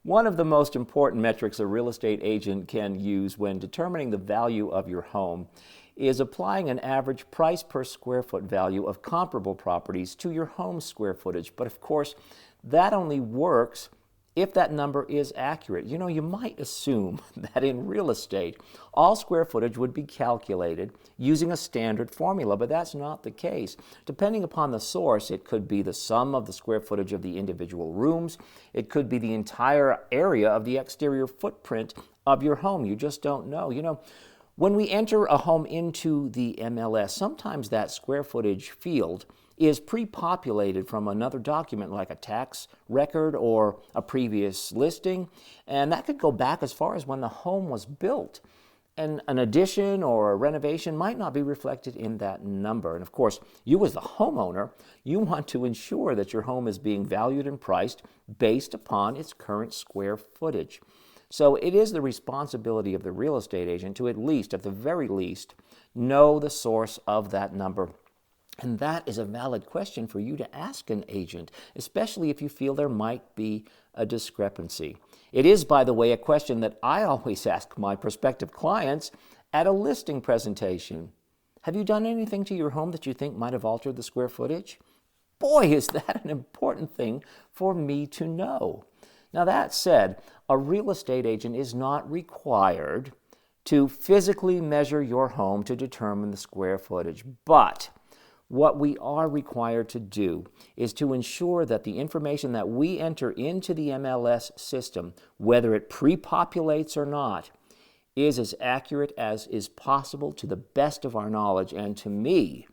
One of the most important metrics a real estate agent can use when determining the value of your home is applying an average price per square foot value of comparable properties to your home's square footage. But of course, that only works if that number is accurate. You know, you might assume that in real estate, all square footage would be calculated using a standard formula, but that's not the case. Depending upon the source, it could be the sum of the square footage of the individual rooms. It could be the entire area of the exterior footprint of your home. You just don't know. You know, when we enter a home into the MLS, sometimes that square footage field is pre-populated from another document like a tax record or a previous listing, and that could go back as far as when the home was built. And an addition or a renovation might not be reflected in that number. And of course, you as the homeowner, you want to ensure that your home is being valued and priced based upon its current square footage. So it is the responsibility of the real estate agent to at the very least, know the source of that number. And that is a valid question for you to ask an agent, especially if you feel there might be a discrepancy. It is, by the way, a question that I always ask my prospective clients at a listing presentation. Have you done anything to your home that you think might have altered the square footage? Boy, is that an important thing for me to know. Now, that said, a real estate agent is not required to physically measure your home to determine the square footage, but what we are required to do is to ensure that the information that we enter into the MLS system, whether it pre-populates or not, is as accurate as is possible to the best of our knowledge. And to me,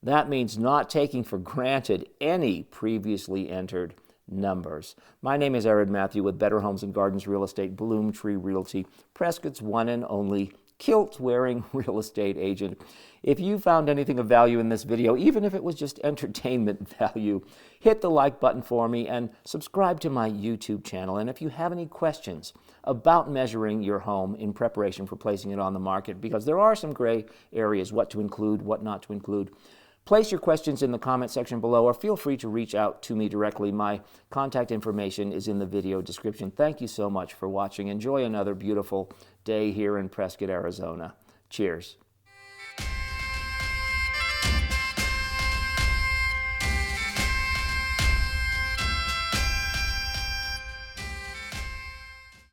that means not taking for granted any previously entered numbers. My name is Ered Matthew with Better Homes and Gardens Real Estate, BloomTree Realty, Prescott's one and only kilt-wearing real estate agent. If you found anything of value in this video, even if it was just entertainment value, hit the like button for me and subscribe to my YouTube channel. And if you have any questions about measuring your home in preparation for placing it on the market, because there are some gray areas, what to include, what not to include, place your questions in the comment section below, or feel free to reach out to me directly. My contact information is in the video description. Thank you so much for watching. Enjoy another beautiful day here in Prescott, Arizona. Cheers.